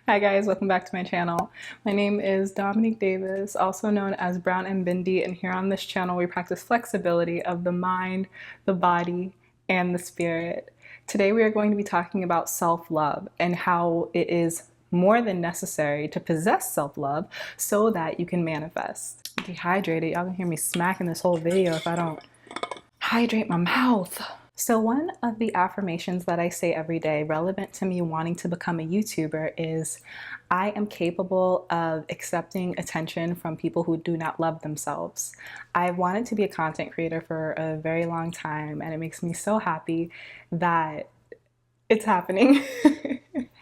Hi guys, welcome back to my channel. My name is Dominique Davis, also known as Brown and Bindi, and here on this channel we practice flexibility of the mind, the body, and the spirit. Today we are going to be talking about self-love and how it is more than necessary to possess self-love so that you can manifest. I'm dehydrated. Y'all can hear me smacking this whole video if I don't hydrate my mouth. So one of the affirmations that I say every day relevant to me wanting to become a YouTuber is, I am capable of accepting attention from people who do not love themselves. I've wanted to be a content creator for a very long time, and it makes me so happy that it's happening.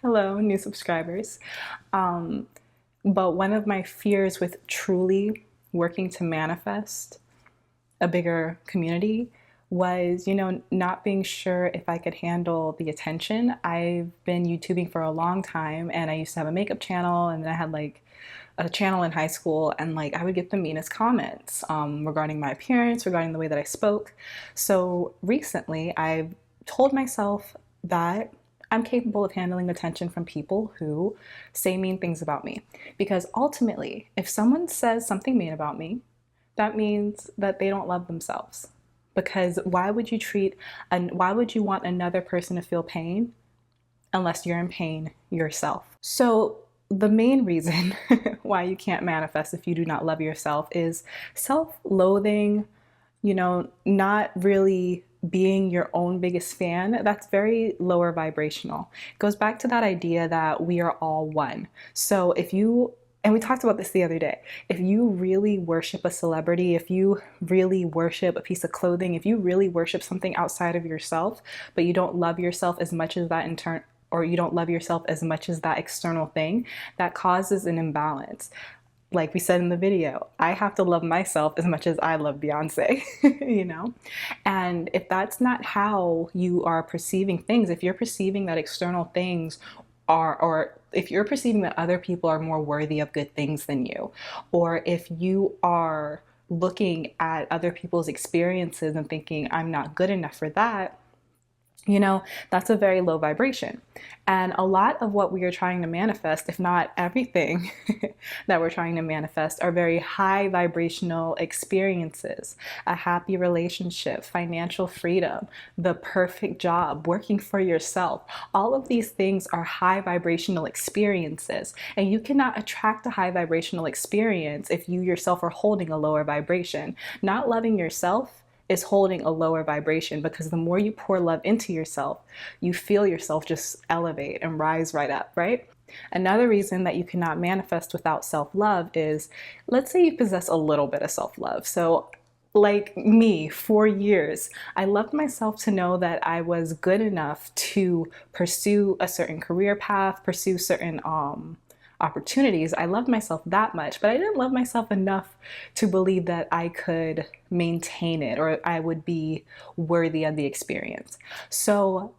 Hello, new subscribers. But one of my fears with truly working to manifest a bigger community was, not being sure if I could handle the attention. I've been YouTubing for a long time, and I used to have a makeup channel, and then I had like a channel in high school, and I would get the meanest comments regarding my appearance, regarding the way that I spoke. So recently I've told myself that I'm capable of handling attention from people who say mean things about me, because ultimately if someone says something mean about me, that means that they don't love themselves. Because why would you want another person to feel pain unless you're in pain yourself? So the main reason why you can't manifest if you do not love yourself is self-loathing, not really being your own biggest fan. That's very lower vibrational. It goes back to that idea that we are all one. So and we talked about this the other day, if you really worship a celebrity, if you really worship a piece of clothing, if you really worship something outside of yourself, but you don't love yourself as much as that or you don't love yourself as much as that external thing, that causes an imbalance. Like we said in the video, I have to love myself as much as I love Beyonce, And if that's not how you are perceiving things, if you're perceiving that external things or if you're perceiving that other people are more worthy of good things than you, or if you are looking at other people's experiences and thinking, I'm not good enough for that, that's a very low vibration. And a lot of what we are trying to manifest, if not everything that we're trying to manifest, are very high vibrational experiences. A happy relationship, financial freedom, the perfect job, working for yourself. All of these things are high vibrational experiences. And you cannot attract a high vibrational experience if you yourself are holding a lower vibration. Not loving yourself is holding a lower vibration, because the more you pour love into yourself, you feel yourself just elevate and rise right up, right? Another reason that you cannot manifest without self-love is, let's say you possess a little bit of self-love. So like me, for years, I loved myself to know that I was good enough to pursue a certain career path, pursue certain opportunities. I loved myself that much, but I didn't love myself enough to believe that I could maintain it or I would be worthy of the experience. So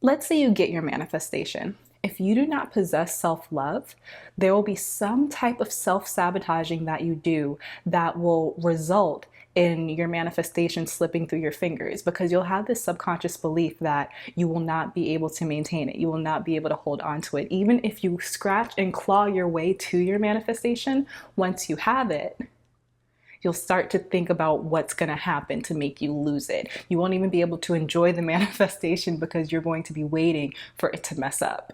let's say you get your manifestation. If you do not possess self-love, there will be some type of self-sabotaging that you do that will result in your manifestation slipping through your fingers, because you'll have this subconscious belief that you will not be able to maintain it. You will not be able to hold on to it. Even if you scratch and claw your way to your manifestation, once you have it, you'll start to think about what's going to happen to make you lose it. You won't even be able to enjoy the manifestation because you're going to be waiting for it to mess up.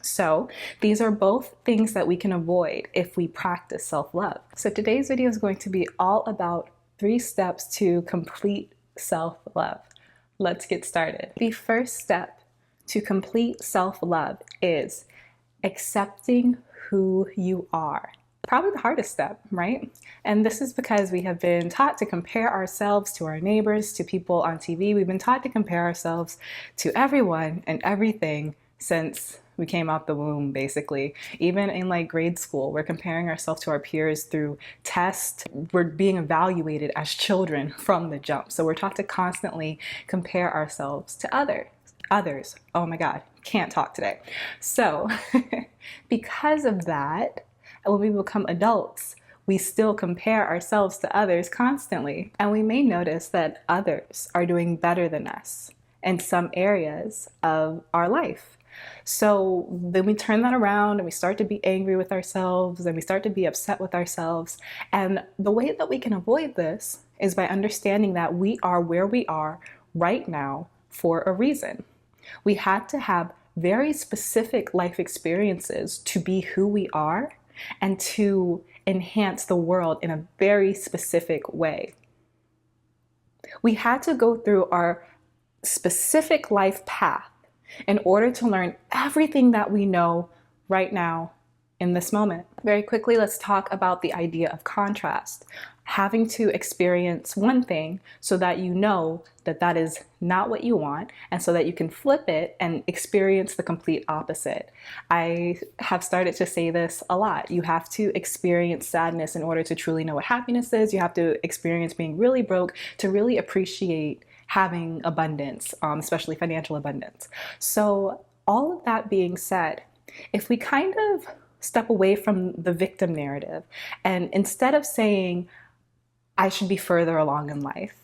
So these are both things that we can avoid if we practice self-love. So today's video is going to be all about 3 steps to complete self-love. Let's get started. The first step to complete self-love is accepting who you are. Probably the hardest step, right? And this is because we have been taught to compare ourselves to our neighbors, to people on TV. We've been taught to compare ourselves to everyone and everything since we came out the womb, basically. Even in grade school, we're comparing ourselves to our peers through tests. We're being evaluated as children from the jump. So we're taught to constantly compare ourselves to others. Oh my God, can't talk today. So because of that, when we become adults, we still compare ourselves to others constantly. And we may notice that others are doing better than us in some areas of our life. So then we turn that around and we start to be angry with ourselves and we start to be upset with ourselves. And the way that we can avoid this is by understanding that we are where we are right now for a reason. We had to have very specific life experiences to be who we are and to enhance the world in a very specific way. We had to go through our specific life path in order to learn everything that we know right now in this moment. Very quickly, let's talk about the idea of contrast. Having to experience one thing so that you know that that is not what you want, and so that you can flip it and experience the complete opposite. I have started to say this a lot. You have to experience sadness in order to truly know what happiness is. You have to experience being really broke to really appreciate having abundance, especially financial abundance. So all of that being said, if we kind of step away from the victim narrative and instead of saying, I should be further along in life,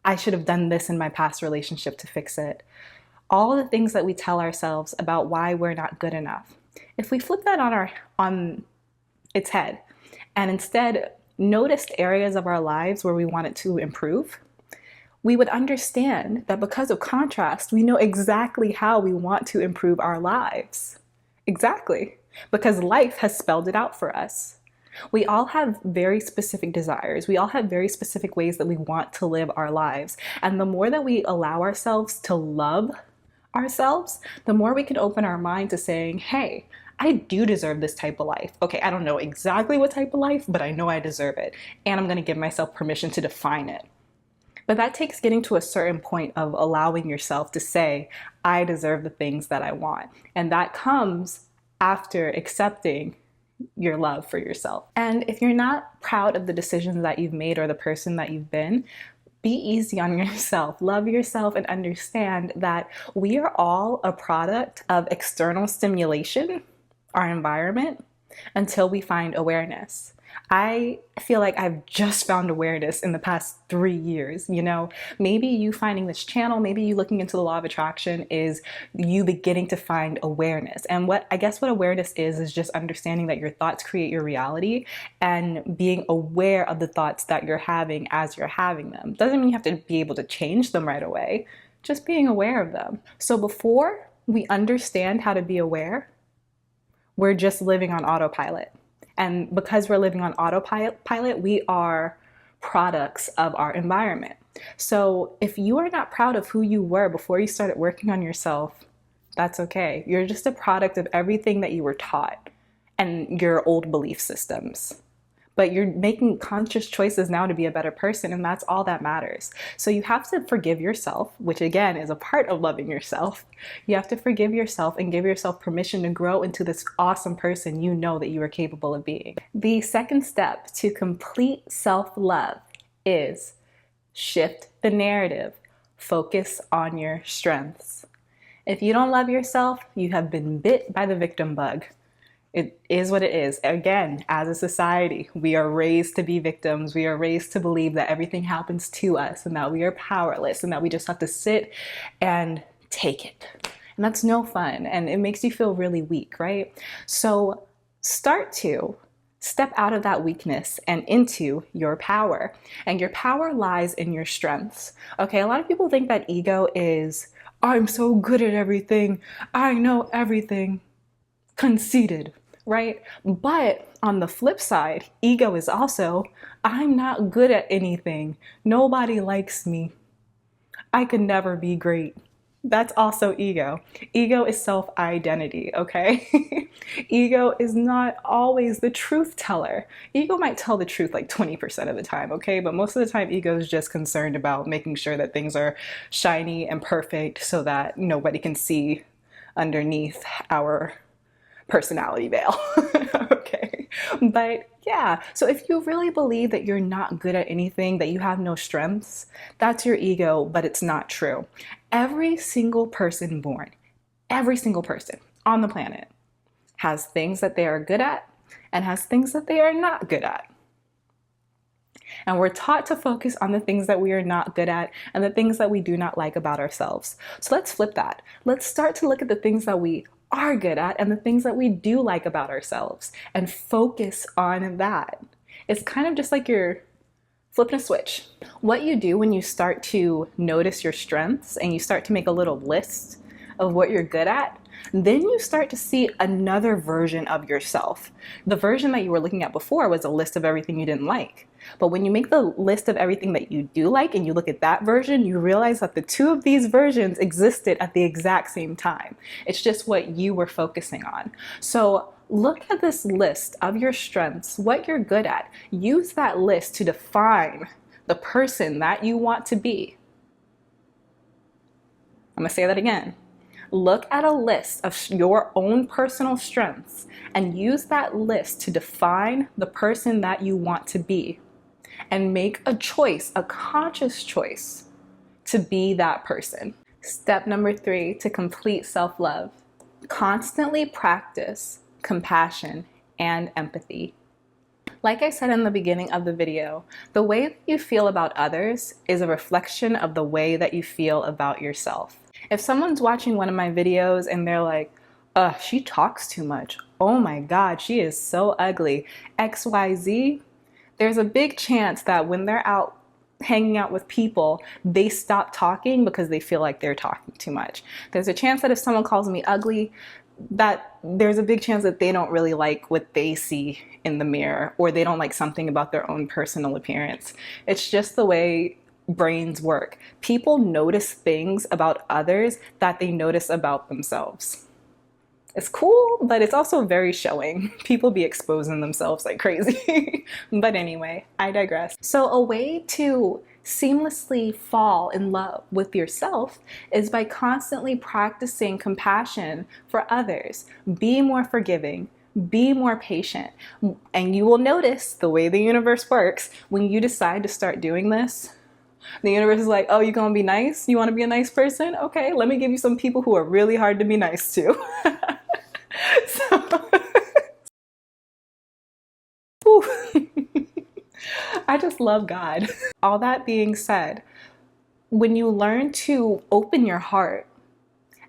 I should have done this in my past relationship to fix it, all the things that we tell ourselves about why we're not good enough, if we flip that on its head and instead noticed areas of our lives where we wanted to improve, we would understand that because of contrast, we know exactly how we want to improve our lives. Exactly. Because life has spelled it out for us. We all have very specific desires. We all have very specific ways that we want to live our lives. And the more that we allow ourselves to love ourselves, the more we can open our mind to saying, hey, I do deserve this type of life. Okay, I don't know exactly what type of life, but I know I deserve it. And I'm going to give myself permission to define it. But that takes getting to a certain point of allowing yourself to say, I deserve the things that I want. And that comes after accepting your love for yourself. And if you're not proud of the decisions that you've made or the person that you've been, be easy on yourself. Love yourself and understand that we are all a product of external stimulation, our environment, until we find awareness. I feel like I've just found awareness in the past 3 years. You know, maybe you finding this channel, maybe you looking into the law of attraction is you beginning to find awareness. And what awareness is just understanding that your thoughts create your reality and being aware of the thoughts that you're having as you're having them. Doesn't mean you have to be able to change them right away, just being aware of them. So before we understand how to be aware, we're just living on autopilot. And because we're living on autopilot, we are products of our environment. So if you are not proud of who you were before you started working on yourself, that's okay. You're just a product of everything that you were taught and your old belief systems. But you're making conscious choices now to be a better person, and that's all that matters. So you have to forgive yourself, which again is a part of loving yourself. You have to forgive yourself and give yourself permission to grow into this awesome person you know that you are capable of being. The second step to complete self-love is shift the narrative. Focus on your strengths. If you don't love yourself, you have been bit by the victim bug. It is what it is. Again, as a society, we are raised to be victims. We are raised to believe that everything happens to us and that we are powerless and that we just have to sit and take it. And that's no fun. And it makes you feel really weak, right? So start to step out of that weakness and into your power. And your power lies in your strengths. Okay, a lot of people think that ego is, I'm so good at everything. I know everything. Conceited, right? But on the flip side, ego is also, I'm not good at anything. Nobody likes me. I could never be great. That's also ego. Ego is self-identity, okay? Ego is not always the truth teller. Ego might tell the truth like 20% of the time, okay? But most of the time, ego is just concerned about making sure that things are shiny and perfect so that nobody can see underneath our personality veil. Okay. But yeah, so if you really believe that you're not good at anything, that you have no strengths, that's your ego, but it's not true. Every single person born, every single person on the planet has things that they are good at and has things that they are not good at. And we're taught to focus on the things that we are not good at and the things that we do not like about ourselves. So let's flip that. Let's start to look at the things that we are good at and the things that we do like about ourselves and focus on that. It's kind of just like you're flipping a switch. What you do when you start to notice your strengths and you start to make a little list of what you're good at, then you start to see another version of yourself. The version that you were looking at before was a list of everything you didn't like. But when you make the list of everything that you do like and you look at that version, you realize that the two of these versions existed at the exact same time. It's just what you were focusing on. So look at this list of your strengths, what you're good at. Use that list to define the person that you want to be. I'm gonna say that again. Look at a list of your own personal strengths and use that list to define the person that you want to be. And make a choice, a conscious choice, to be that person. Step number 3 to complete self-love. Constantly practice compassion and empathy. Like I said in the beginning of the video, the way that you feel about others is a reflection of the way that you feel about yourself. If someone's watching one of my videos and they're like, ugh, she talks too much. Oh my God, she is so ugly. XYZ, there's a big chance that when they're out hanging out with people, they stop talking because they feel like they're talking too much. There's a chance that if someone calls me ugly, that there's a big chance that they don't really like what they see in the mirror, or they don't like something about their own personal appearance. It's just the way brains work. People notice things about others that they notice about themselves. It's cool, but it's also very showing. People be exposing themselves like crazy. But anyway, I digress. So a way to seamlessly fall in love with yourself is by constantly practicing compassion for others. Be more forgiving. Be more patient. And you will notice the way the universe works. When you decide to start doing this, the universe is like, oh, you're gonna be nice? You wanna be a nice person? Okay, let me give you some people who are really hard to be nice to. So, I just love God. All that being said, when you learn to open your heart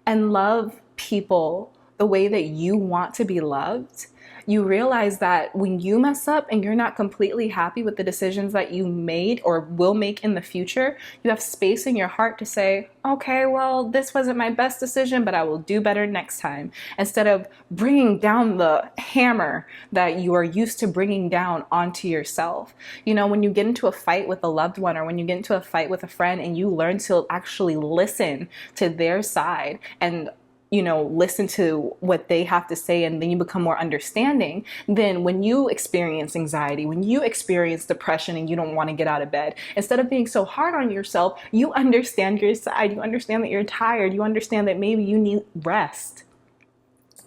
and love people the way that you want to be loved, you realize that when you mess up and you're not completely happy with the decisions that you made or will make in the future, you have space in your heart to say, okay, well, this wasn't my best decision, but I will do better next time. Instead of bringing down the hammer that you are used to bringing down onto yourself. You know, when you get into a fight with a loved one or when you get into a fight with a friend and you learn to actually listen to their side and listen to what they have to say, and then you become more understanding. Then when you experience anxiety, when you experience depression and you don't want to get out of bed, instead of being so hard on yourself, you understand your side. You understand that you're tired. You understand that maybe you need rest.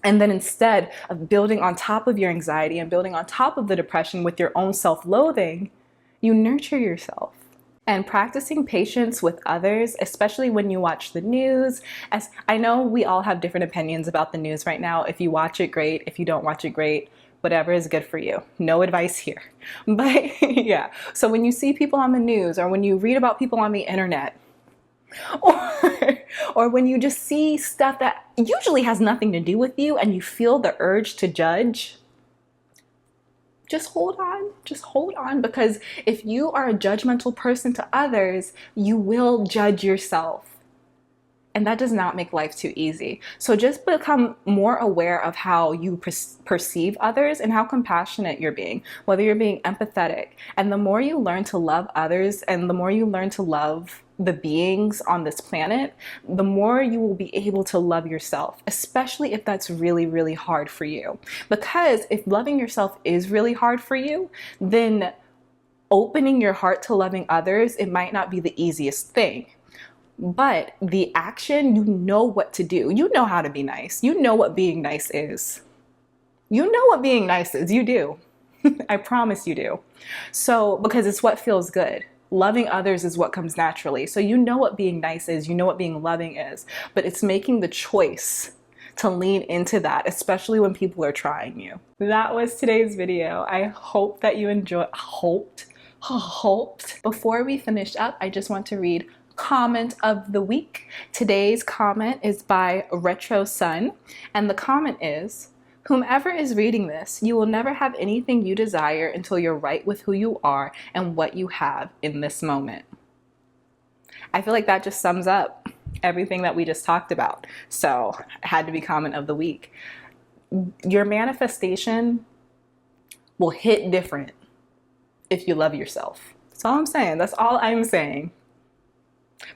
And then instead of building on top of your anxiety and building on top of the depression with your own self-loathing, you nurture yourself. And practicing patience with others, especially when you watch the news. As I know we all have different opinions about the news right now. If you watch it, great. If you don't watch it, great. Whatever is good for you. No advice here. But yeah, so when you see people on the news or when you read about people on the internet, or when you just see stuff that usually has nothing to do with you and you feel the urge to judge, just hold on, because if you are a judgmental person to others, you will judge yourself. And that does not make life too easy. So just become more aware of how you perceive others and how compassionate you're being, whether you're being empathetic. And the more you learn to love others and the more you learn to love the beings on this planet, the more you will be able to love yourself, especially if that's really, really hard for you. Because if loving yourself is really hard for you, then opening your heart to loving others, it might not be the easiest thing. But the action, you know what to do. You know how to be nice. You know what being nice is. You know what being nice is. You do. I promise you do. So, because it's what feels good. Loving others is what comes naturally. So you know what being nice is. You know what being loving is. But it's making the choice to lean into that, especially when people are trying you. That was today's video. I hope that you enjoyed. Hoped. Before we finish up, I just want to read comment of the week. Today's comment is by Retro Sun, and the comment is, whomever is reading this, you will never have anything you desire until you're right with who you are and what you have in this moment. I feel like that just sums up everything that we just talked about. So it had to be comment of the week. Your manifestation will hit different if you love yourself. That's all I'm saying. That's all I'm saying.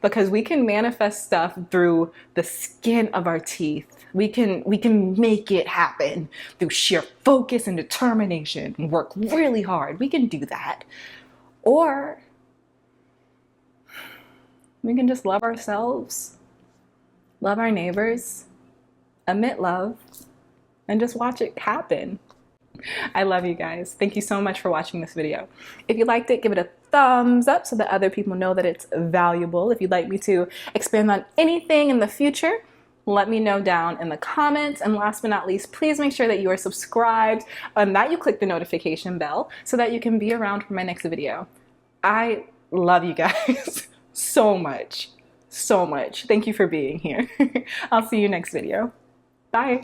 Because we can manifest stuff through the skin of our teeth. We can make it happen through sheer focus and determination and work really hard. We can do that. Or we can just love ourselves, love our neighbors, emit love, and just watch it happen. I love you guys. Thank you so much for watching this video. If you liked it, give it a thumbs up so that other people know that it's valuable. If you'd like me to expand on anything in the future, let me know down in the comments. And last but not least, please make sure that you are subscribed and that you click the notification bell so that you can be around for my next video. I love you guys so much, so much. Thank you for being here. I'll see you next video. Bye.